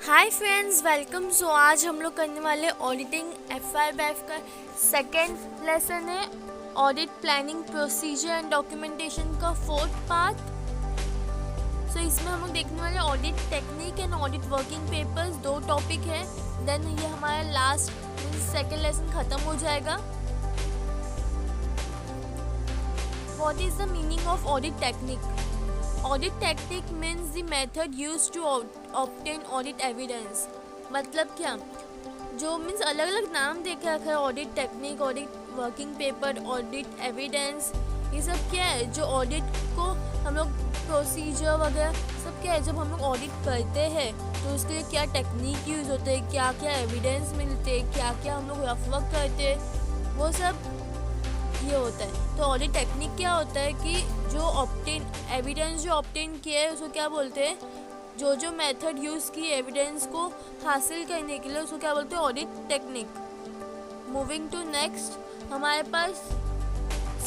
Hi friends, welcome. सो आज हम लोग करने वाले ऑडिटिंग FRBF का सेकेंड लेसन है। Audit planning procedure and documentation का फोर्थ पार्ट। सो इसमें हम लोग देखने वाले audit technique and audit working papers, दो टॉपिक है। देन ये हमारा लास्ट सेकेंड लेसन खत्म हो जाएगा। What is the meaning of audit technique? Audit technique means the method used to obtain audit evidence। मतलब क्या, जो मीन्स अलग अलग नाम देके रखा है, audit technique, audit working paper, audit evidence, ये सब क्या है? जो ऑडिट को हम लोग प्रोसीजर वगैरह सब क्या है, जब हम लोग ऑडिट करते हैं तो उसके लिए क्या टेक्निक यूज़ होते हैं, क्या क्या एविडेंस मिलते हैं, क्या क्या हम लोग रफ वर्क करते हैं, वो सब ये होता है। तो ऑडिट टेक्निक क्या होता है कि जो ऑब्टेन एविडेंस जो ऑब्टेन किया है उसको क्या बोलते हैं, जो मेथड यूज़ की एविडेंस को हासिल करने के लिए उसको क्या बोलते हैं, audit technique. Moving to next, हमारे पास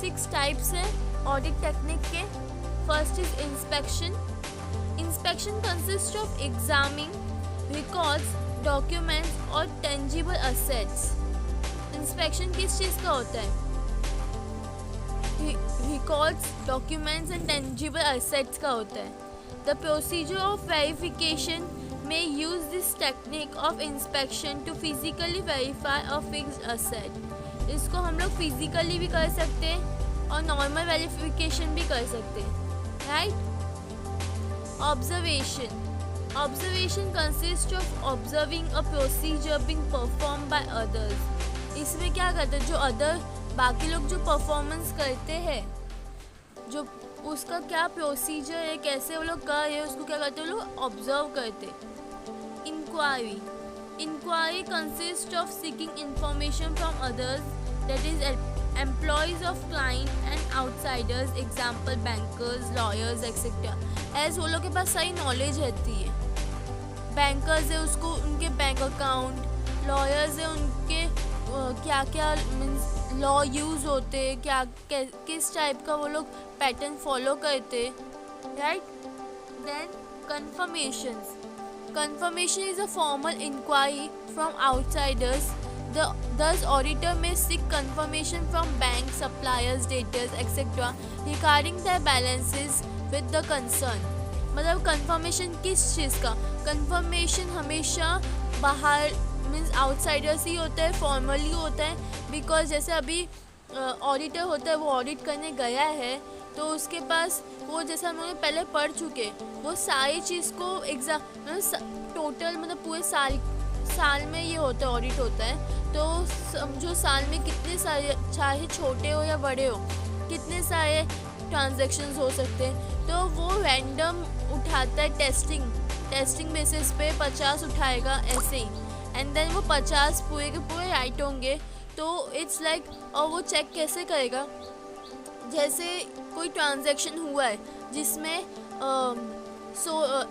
6 टाइप्स हैं ऑडिट टेक्निक के। First is inspection. Inspection consist of examining records, documents और टेंजिबल असेट्स। इंस्पेक्शन किस चीज़ का होता है? Records, documents and tangible assets का होता है। द प्रोसीजर ऑफ वेरिफिकेशन में use this technique of inspection to physically verify a fixed asset. इसको हम लोग फिजिकली भी कर सकते हैं और नॉर्मल वेरिफिकेशन भी कर सकते हैं, right. Observation. Observation consist of observing a procedure being perform by others. इसमें क्या करते हैं, जो अदर बाकी लोग जो परफॉर्मेंस करते हैं, जो उसका क्या प्रोसीजर है, कैसे वो लोग कर रहे हैं, उसको क्या करते हैं, वो लोग ऑब्जर्व करते। Inquiry. Inquiry consist of seeking information from others, that is employees of client and outsiders, example bankers, lawyers etcetera. As वो लोग के पास सही नॉलेज रहती है। बैंकर्स है, उसको उनके बैंक अकाउंट, लॉयर्स है, उनके क्या क्या मीन्स लॉ यूज़ होते, क्या किस टाइप का वो लोग पैटर्न फॉलो करते, right. Then confirmations. Confirmation is a formal inquiry from outsiders. Thus auditor may seek confirmation from banks, suppliers, debtors, etc. regarding their balances with the concern। मतलब confirmation किस चीज़ का? कंफर्मेशन हमेशा बाहर मीन्स आउटसाइडर्स ही होता है, formally होता है। बिकॉज जैसे अभी ऑडिटर होता है, वो ऑडिट करने गया है तो उसके पास वो, जैसे हम लोग पहले पढ़ चुके, वो सारी चीज़ को एग्जाम टोटल मतलब पूरे साल में ये होता है, ऑडिट होता है। तो समझो साल में कितने सारे, चाहे छोटे हो या बड़े हो, कितने सारे ट्रांजैक्शंस हो सकते हैं, तो वो रैंडम उठाता है। टेस्टिंग बेसिस पे 50 उठाएगा ऐसे ही, एंड देन वो 50 पूरे के पूरे राइट होंगे। तो इट्स लाइक, और वो चेक कैसे करेगा? जैसे कोई ट्रांजैक्शन हुआ है जिसमें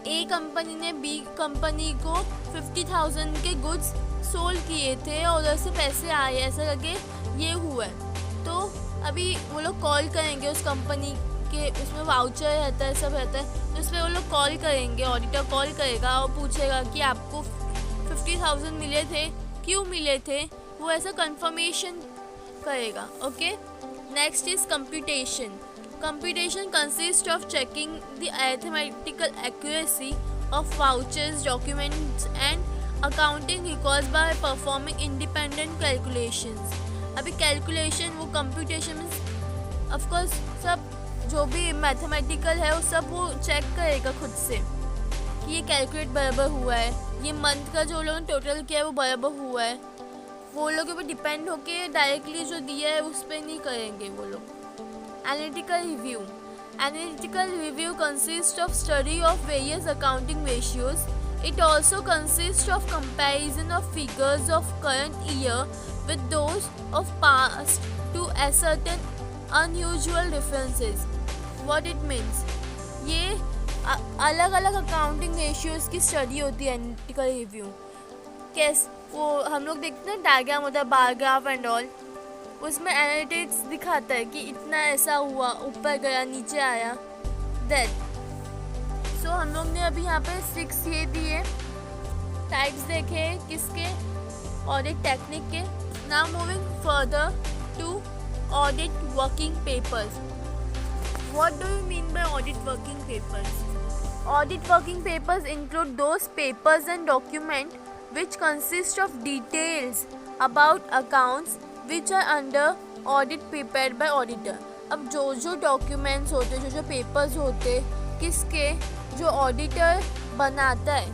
ए कंपनी ने बी कंपनी को 50,000 के गुड्स सोल्ड किए थे और उधर से पैसे आए, ऐसा करके ये हुआ है। तो अभी वो लोग कॉल करेंगे उस कंपनी के, उसमें वाउचर रहता है, सब रहता है, तो उस पर वो लोग कॉल करेंगे, ऑडिटर कॉल करेगा और पूछेगा कि आपको 50,000 मिले थे, क्यों मिले थे, वो ऐसा कंफर्मेशन करेगा। Okay. Next is computation. Computation consists of checking the arithmetical accuracy of vouchers, documents and accounting records by performing independent calculations। अभी कैलकुलेशन, वो कंप्यूटेशन मीन्स ऑफकोर्स सब जो भी मैथमेटिकल है वो सब वो चेक करेगा खुद से कि ये कैलकुलेट बराबर हुआ है, ये मंथ का जो लोगों ने टोटल किया है वो बराबर हुआ है। वो लोग के ऊपर डिपेंड होके डायरेक्टली जो दिया है उस पर नहीं करेंगे वो लोग। Analytical review. Analytical review consists of study of various accounting ratios. It also consists of comparison of figures of current year with those of past to ascertain unusual differences. What it means? ये अलग अलग accounting ratios की study होती है analytical review. कैसे वो हम लोग देखते हैं, डायग्राम होता है, बार ग्राफ एंड ऑल, उसमें एनालिटिक्स दिखाता है कि इतना ऐसा हुआ, ऊपर गया, नीचे आया, दैट। सो हम लोग ने अभी यहाँ पे 6 ये दिए टाइप्स देखे किसके, ऑडिट टेक्निक के. Now moving further to audit working papers. What do you mean by audit working papers? Audit working papers include those papers and documents which consist of details about accounts which are under audit prepared by auditor. अब जो documents होते, जो papers होते, किसके, जो auditor बनाता है,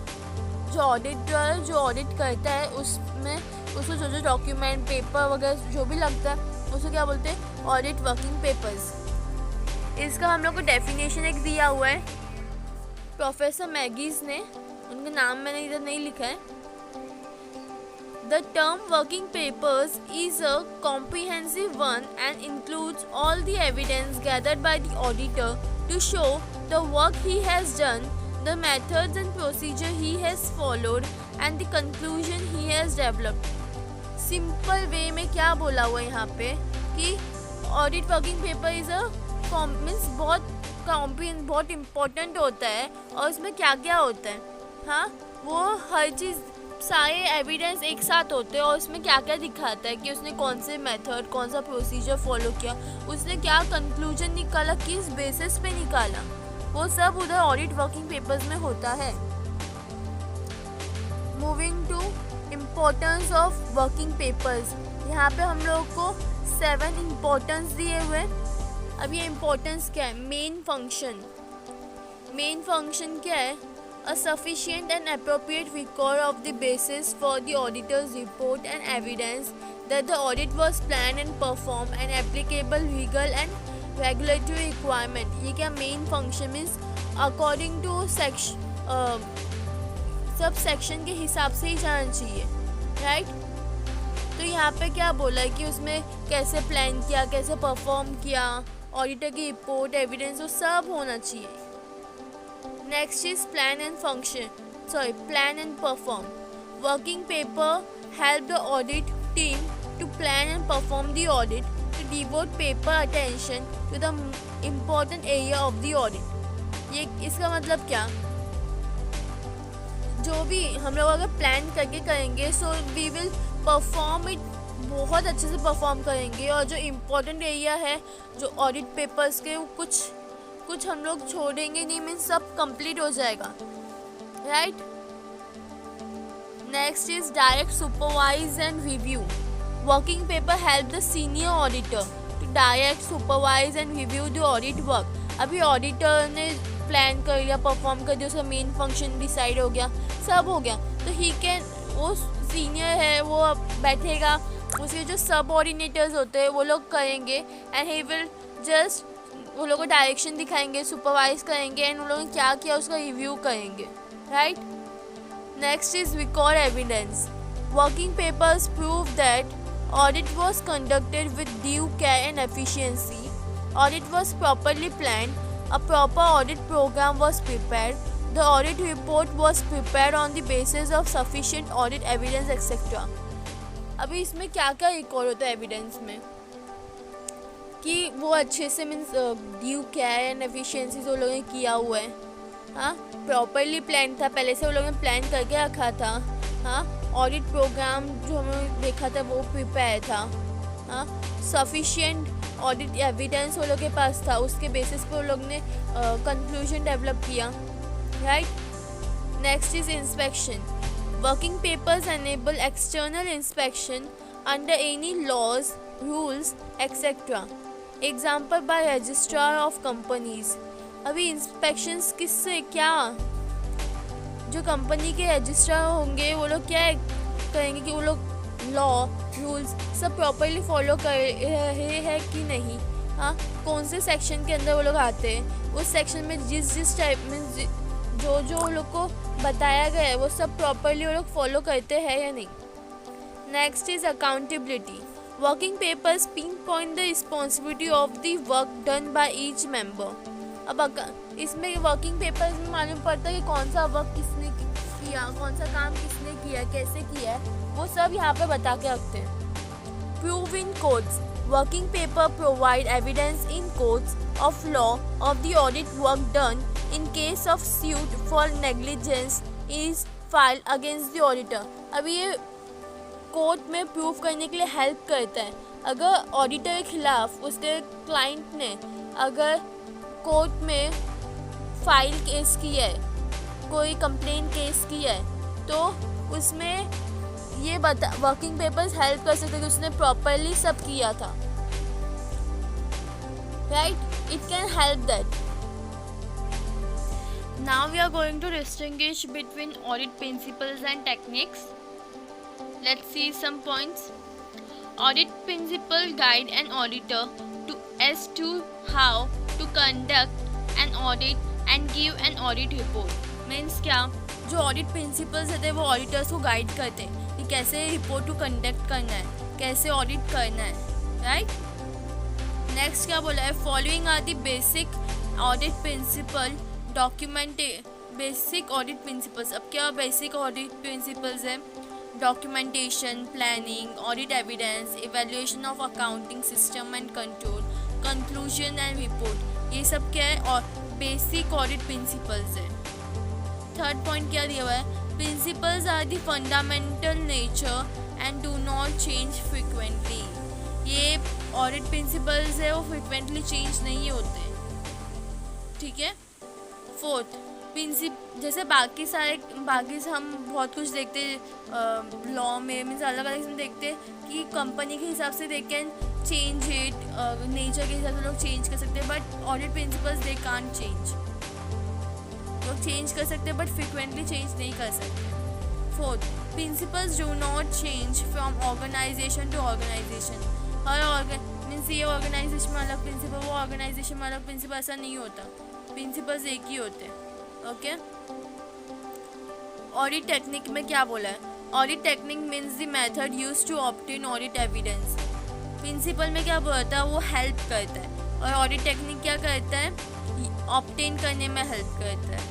जो ऑडिटर जो ऑडिट करता है, उसमें उसको जो डॉक्यूमेंट पेपर वगैरह जो भी लगता है उसको क्या बोलते हैं? Audit working papers. इसका हम लोग को डेफिनेशन एक दिया हुआ है प्रोफेसर मैगीज ने, उनका नाम मैंने इधर नहीं लिखा है. The term working papers is a comprehensive one and includes all the evidence gathered by the auditor to show the work he has done, the methods and procedure he has followed and the conclusion he has developed. Simple way में क्या बोला हुआ है यहाँ पे कि audit working paper is a बहुत important होता है और उसमें क्या क्या होता है. हाँ, वो हर चीज़ सारे एविडेंस एक साथ होते हैं और उसमें क्या क्या दिखाता है कि उसने कौन से मेथड, कौन सा प्रोसीजर फॉलो किया, उसने क्या कंक्लूजन निकाला, किस बेसिस पे निकाला, वो सब उधर ऑडिट वर्किंग पेपर्स में होता है. Moving to importance of working papers. यहाँ पे हम लोग को 7 इम्पोर्टेंस दिए हुए. अब ये इम्पोर्टेंस क्या है? Main function. मेन फंक्शन क्या है? A sufficient and appropriate record of the basis for the auditor's report and evidence that the audit was planned and performed and applicable legal and regulatory requirement. ये क्या main function means according to sub section के हिसाब से ही जाना चाहिए, right? तो यहाँ पे क्या बोला है कि उसमें कैसे प्लान किया, कैसे परफॉर्म किया, ऑडिटर की रिपोर्ट, एविडेंस, वो सब होना चाहिए. Next is plan and perform. Working paper help the audit team to plan and perform the audit, to devote paper attention to the important area of the audit. ये इसका मतलब क्या? जो भी हम लोग अगर प्लान करके करेंगे so we will perform it, बहुत अच्छे से परफॉर्म करेंगे. और जो इम्पोर्टेंट एरिया है जो ऑडिट पेपर्स के, वो कुछ हम लोग छोड़ेंगे नहीं, मीन्स सब कंप्लीट हो जाएगा, right? Next is direct supervise and review. Working paper help the senior auditor to direct supervise and review the audit work. अभी ऑडिटर ने प्लान कर लिया, परफॉर्म कर दिया, उसका मेन फंक्शन डिसाइड हो गया, सब हो गया, तो ही कैन, वो सीनियर है, वो बैठेगा, उसके जो सब ऑर्डिनेटर्स होते हैं वो लोग करेंगे एंड ही विल जस्ट वो लोग को डायरेक्शन दिखाएंगे, सुपरवाइज करेंगे एंड उन लोगों ने क्या किया उसका रिव्यू करेंगे, right? Next is record evidence. Working papers prove that audit was conducted with due care and efficiency, audit was properly planned, a proper audit programme was prepared, the audit report was prepared on the basis of sufficient audit evidence etcetera. अभी इसमें क्या क्या record होता है evidence में कि वो अच्छे से means due care and efficiency वो लोगों ने किया हुआ है. हाँ, प्रॉपरली प्लान था, पहले से वो लोगों ने प्लान करके रखा था. हाँ, ऑडिट प्रोग्राम जो हमने देखा था वो प्रिपेयर था. हाँ, सफिशिएंट ऑडिट एविडेंस वो लोग के पास था, उसके बेसिस पे वो लोग ने कंक्लूजन डेवलप किया, right? Next is inspection. Working papers enable external inspection under any laws, rules, etc. Example by registrar of companies. अभी इंस्पेक्शंस किससे, क्या जो कंपनी के रजिस्ट्रार होंगे वो लोग क्या करेंगे कि वो लोग लॉ, रूल्स सब प्रॉपरली फॉलो कर रहे हैं कि नहीं. हाँ, कौन से सेक्शन के अंदर वो लोग आते हैं, उस सेक्शन में जिस टाइप में जो लोग को बताया गया है वो सब प्रॉपरली वो लोग फॉलो करते हैं या नहीं. Next is accountability. Working papers pin point the responsibility of the work done by each member. अब इसमें वर्किंग पेपर्स में मालूम पड़ता है कि कौन सा वर्क किसने किया, कौन सा काम किसने किया, कैसे किया है, वो सब यहाँ पे बता के रखते हैं. Prove in courts. Working paper provide evidence in courts of law of the audit work done in case of suit for negligence is file against the auditor. अभी ये कोर्ट में प्रूव करने के लिए हेल्प करता है। अगर ऑडिटर के खिलाफ उसके क्लाइंट ने अगर कोर्ट में फाइल केस किया है, कोई कंप्लेन केस किया है, तो उसमें ये वर्किंग पेपर्स हेल्प कर सकते कि उसने प्रॉपरली सब किया था, right? It can help that. Now we are going to distinguish between audit principles and techniques. Let's see some points. Audit principle guide an auditor as to how to conduct an audit and give an audit report. Means क्या? जो audit principles होते हैं वो auditors को guide करते हैं कि कैसे report को conduct करना है, कैसे audit करना है, right? Next क्या बोला है? Following are the basic audit principle basic audit principles. अब क्या बेसिक ऑडिट प्रिंसिपल्स है? Documentation, planning, audit evidence, evaluation of accounting system and control, conclusion and report. ये सब क्या है? और बेसिक ऑडिट प्रिंसिपल्स है। थर्ड पॉइंट क्या दिया हुआ है? Principles are the fundamental nature and do not change frequently. ये ऑडिट प्रिंसिपल्स है, वो फ्रिक्वेंटली चेंज नहीं होते, ठीक है? फोर्थ जैसे बाकी से हम बहुत कुछ देखते हैं लॉ में, मीन्स अलग अलग इसमें देखते हैं कि कंपनी के हिसाब से they can change it, nature के हिसाब से लोग चेंज कर सकते हैं, but audit principles they can't change. लोग चेंज कर सकते हैं बट फ्रिक्वेंटली चेंज नहीं कर सकते। Fourth, principles do not change from organisation to organisation. हर मीन्स ये ऑर्गेनाइजेशन में अलग प्रिंसिपल, वो ऑर्गेनाइजेशन में अलग प्रिंसिपल, ऐसा नहीं होता। प्रिंसिपल्स एक ही होते हैं, ओके? ऑडिट टेक्निक में क्या बोला है? Audit technique means the method used to obtain audit evidence. Principle में क्या बोलता है? वो हेल्प करता है, और ऑडिट टेक्निक क्या करता है? ऑब्टेन करने में हेल्प करता है।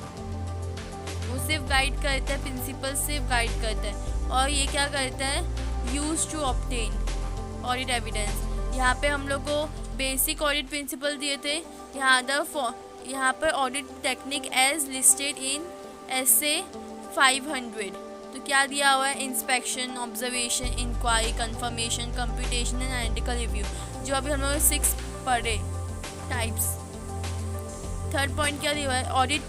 वो सिर्फ गाइड करता है, प्रिंसिपल सिर्फ गाइड करता है, और ये क्या करता है? Use to obtain audit evidence. यहाँ पे हम लोग को बेसिक ऑडिट प्रिंसिपल दिए थे, यहाँ पर audit technique as listed in SA 500। तो क्या दिया हुआ है? Inspection, observation, inquiry, confirmation, computation and analytical review, जो अभी हम लोग 6 पढ़े टाइप्स। थर्ड पॉइंट क्या दिया हुआ है? ऑडिट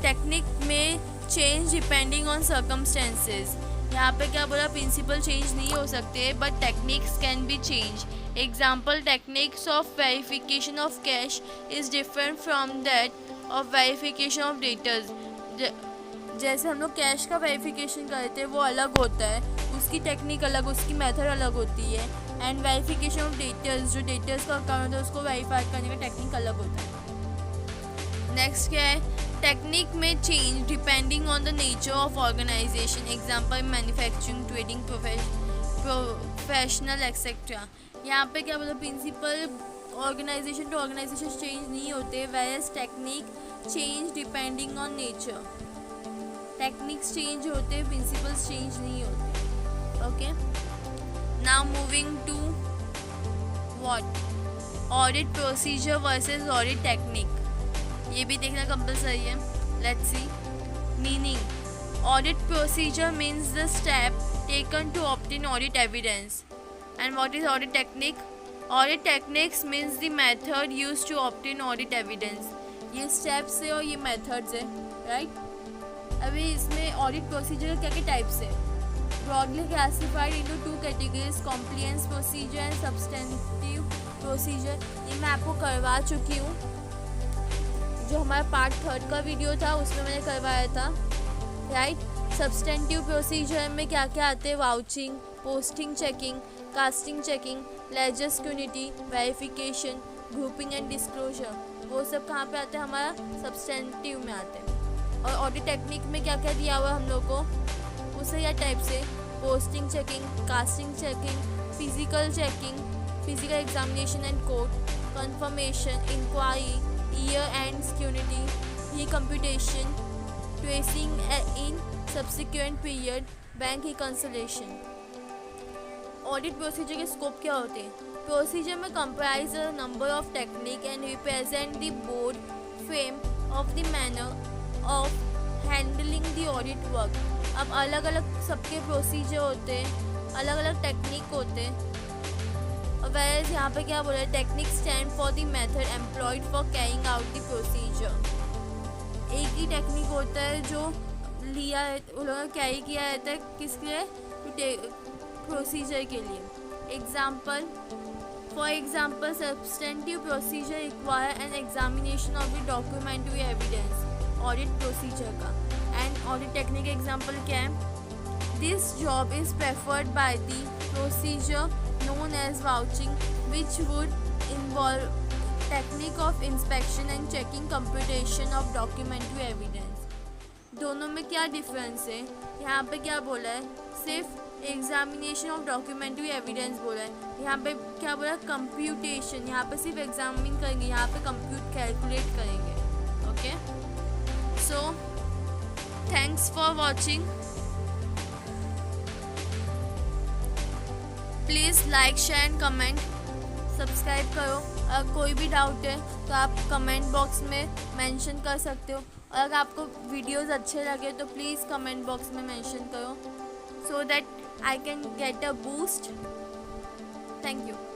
टेक्निक में चेंज डिपेंडिंग ऑन सर्कमस्टेंसेज। यहाँ पे क्या बोला? प्रिंसिपल चेंज नहीं हो सकते but techniques can be change. Example, techniques of verification of cash is different from that of verification of debtors. जैसे हम लोग कैश का वेरिफिकेशन करते हैं वो अलग होता है, उसकी टेक्निक अलग, उसकी मेथड अलग होती है। एंड वेरिफिकेशन ऑफ डेटर्स, जो डेटर्स का अकाउंट होता है उसको वेरीफाई करने का टेक्निक अलग होता है। नेक्स्ट क्या है? टेक्निक में change depending on the nature of organisation. Example, manufacturing, trading, professional etcetera. यहाँ पे क्या बोला? Principle organisation to organisation change नहीं होते, various technique change depending on nature. Techniques change होते, प्रिंसिपल्स चेंज नहीं होते, okay? Now moving to what? Audit procedure versus audit technique. ये भी देखना कंपलसरी है। Let's see meaning. Audit procedure means the step taken to obtain audit evidence. And what is audit technique? Audit techniques means the method used to obtain audit evidence. ये steps है और ये methods है, right? अभी इसमें audit procedure के क्या क्या टाइप्स है? Broadly classified into 2 categories, compliance procedure and substantive procedure. ये मैं आपको करवा चुकी हूँ, जो हमारा पार्ट 3 का वीडियो था उसमें मैंने करवाया था, राइट? सब्सटेंटिव प्रोसीजर में क्या क्या आते हैं? Vouching, posting checking, casting checking, ledger scrutiny, verification, grouping and disclosure, वो सब कहाँ पे आते हैं? हमारा सब्सटेंटिव में आते हैं। और ऑडिट टेक्निक में क्या क्या दिया हुआ है हम लोग को? उसे या टाइप से posting checking, casting checking, physical checking, physical examination and count, confirmation, enquiry, year end scrutiny, ही computation, tracing in subsequent period, bank reconciliation. Audit procedure के स्कोप क्या होते हैं? प्रोसीजर में comprise a number of technique and represent the broad frame of the manner of handling the audit work. अब अलग अलग सबके प्रोसीजर होते हैं, अलग अलग टेक्निक होते हैं। वैसे यहाँ पे क्या बोला है, technique stand for the method employed for carrying out the procedure. एक ही टेक्निक होता है जो लिया है, उन लोगों ने कैरी किया रहता है किसके लिए, प्रोसीजर के लिए। Example, for example substantive procedure require an examination of the documentary evidence, audit procedure का। एंड ऑडिट टेक्निक एग्जाम्पल क्या है, this job is preferred by the procedure known as vouching which would involve technique of inspection and checking computation of documentary evidence. दोनों में क्या difference है, यहाँ पे क्या बोला है, सिर्फ एग्जामिनेशन ऑफ डॉक्यूमेंट्री एविडेंस बोला है, यहाँ पे क्या बोला है, कंप्यूटेशन, यहाँ पे सिर्फ एग्जामिन करेंगे, यहाँ पे कंप्यूट कैलकुलेट करेंगे। Okay, so thanks for watching, please like share and comment, subscribe करो। अगर कोई भी डाउट है तो आप कमेंट बॉक्स में मेंशन कर सकते हो, और अगर आपको वीडियोस अच्छे लगे तो प्लीज़ कमेंट बॉक्स में मेंशन करो, so that I can get a boost. Thank you.